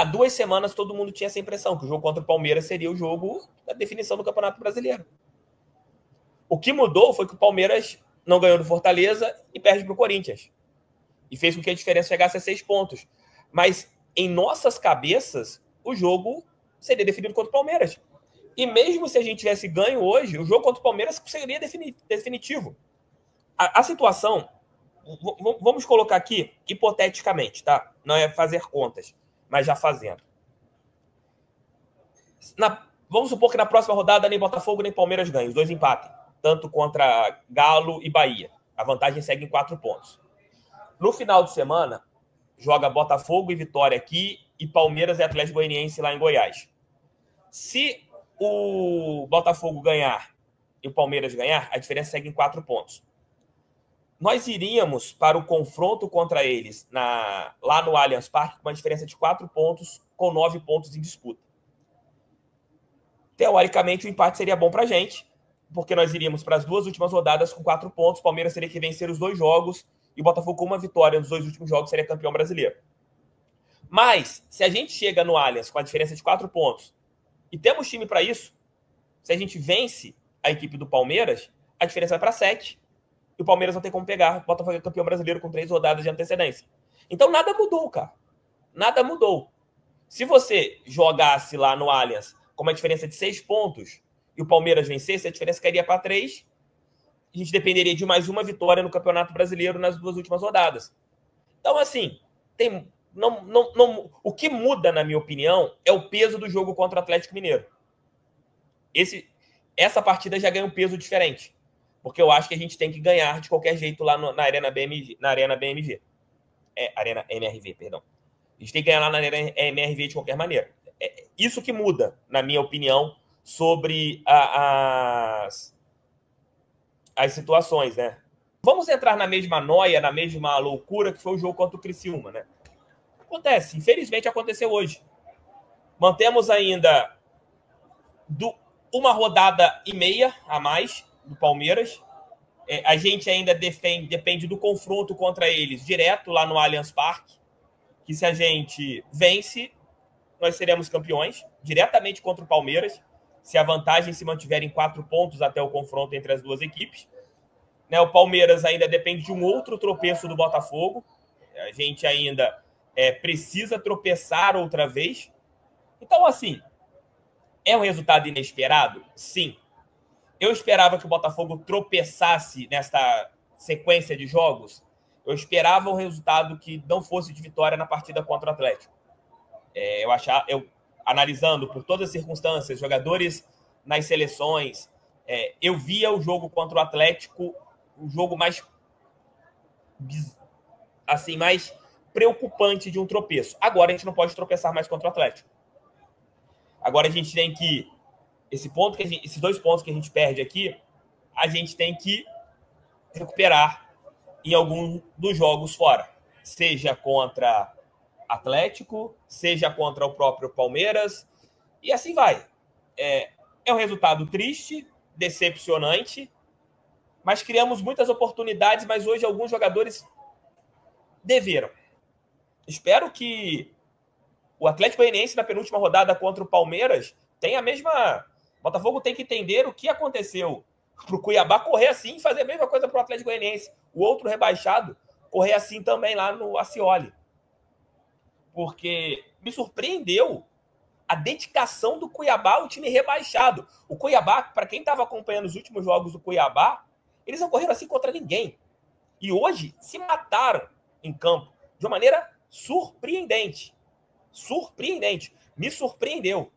há 2 semanas todo mundo tinha essa impressão, que o jogo contra o Palmeiras seria o jogo da definição do Campeonato Brasileiro. O que mudou foi que o Palmeiras não ganhou do Fortaleza e perde para o Corinthians. E fez com que a diferença chegasse a 6 pontos. Mas em nossas cabeças, o jogo seria definido contra o Palmeiras. E mesmo se a gente tivesse ganho hoje, o jogo contra o Palmeiras seria definitivo. A situação, vamos colocar aqui, hipoteticamente, tá? Não é fazer contas, mas já fazendo. Vamos supor que na próxima rodada nem Botafogo nem Palmeiras ganhem, os dois empatem, tanto contra Galo e Bahia. A vantagem segue em 4 pontos. No final de semana, joga Botafogo e Vitória aqui e Palmeiras e Atlético Goianiense lá em Goiás. Se o Botafogo ganhar e o Palmeiras ganhar, a diferença segue em 4 pontos. Nós iríamos para o confronto contra eles lá no Allianz Parque com uma diferença de 4 pontos, com 9 pontos em disputa. Teoricamente, o empate seria bom para a gente, porque nós iríamos para as 2 últimas rodadas com 4 pontos, o Palmeiras teria que vencer os 2 jogos e o Botafogo com uma vitória nos 2 últimos jogos seria campeão brasileiro. Mas, se a gente chega no Allianz com a diferença de 4 pontos e temos time para isso, se a gente vence a equipe do Palmeiras, a diferença vai para 7 e o Palmeiras não tem como pegar. O Botafogo é campeão brasileiro com 3 rodadas de antecedência. Então, nada mudou, cara. Nada mudou. Se você jogasse lá no Allianz com uma diferença de 6 pontos e o Palmeiras vencesse, a diferença cairia para 3. A gente dependeria de mais uma vitória no Campeonato Brasileiro nas 2 últimas rodadas. Então, assim, o que muda, na minha opinião, é o peso do jogo contra o Atlético Mineiro. Essa partida já ganha um peso diferente, porque eu acho que a gente tem que ganhar de qualquer jeito lá na Arena BMG. Arena MRV, perdão. A gente tem que ganhar lá na Arena MRV de qualquer maneira. É isso que muda, na minha opinião, sobre as situações, né? Vamos entrar na mesma noia, na mesma loucura que foi o jogo contra o Criciúma, né? Acontece, infelizmente aconteceu hoje. Mantemos ainda uma rodada e meia a mais do Palmeiras. A gente ainda depende do confronto contra eles direto lá no Allianz Parque, que se a gente vence, nós seremos campeões, diretamente contra o Palmeiras, se a vantagem se mantiver em 4 pontos até o confronto entre as 2 equipes. O Palmeiras ainda depende de um outro tropeço do Botafogo. A gente ainda precisa tropeçar outra vez. Então, assim, é um resultado inesperado? Sim. Eu esperava que o Botafogo tropeçasse nesta sequência de jogos. Eu esperava um resultado que não fosse de vitória na partida contra o Atlético. Analisando por todas as circunstâncias, jogadores nas seleções, eu via o jogo contra o Atlético o jogo mais preocupante de um tropeço. Agora a gente não pode tropeçar mais contra o Atlético. Agora a gente tem que esses 2 pontos que a gente perde aqui, a gente tem que recuperar em algum dos jogos fora, seja contra Atlético, seja contra o próprio Palmeiras, e assim vai. É um resultado triste, decepcionante, mas criamos muitas oportunidades, mas hoje alguns jogadores deveram. Espero que o Atlético Goianiense na penúltima rodada contra o Palmeiras tenha a mesma... Botafogo tem que entender o que aconteceu para o Cuiabá correr assim e fazer a mesma coisa para o Atlético Goianiense. O outro rebaixado correr assim também lá no Ascioli. Porque me surpreendeu a dedicação do Cuiabá ao time rebaixado. O Cuiabá, para quem estava acompanhando os últimos jogos do Cuiabá, eles não correram assim contra ninguém. E hoje se mataram em campo de uma maneira surpreendente. Surpreendente. Me surpreendeu.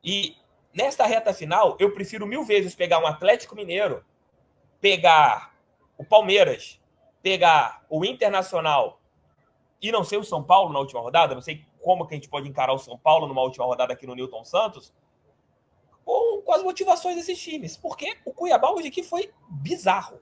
E nesta reta final, eu prefiro 1000 vezes pegar um Atlético Mineiro, pegar o Palmeiras, pegar o Internacional e não ser o São Paulo na última rodada. Não sei como que a gente pode encarar o São Paulo numa última rodada aqui no Newton Santos, com as motivações desses times. Porque o Cuiabá hoje aqui foi bizarro.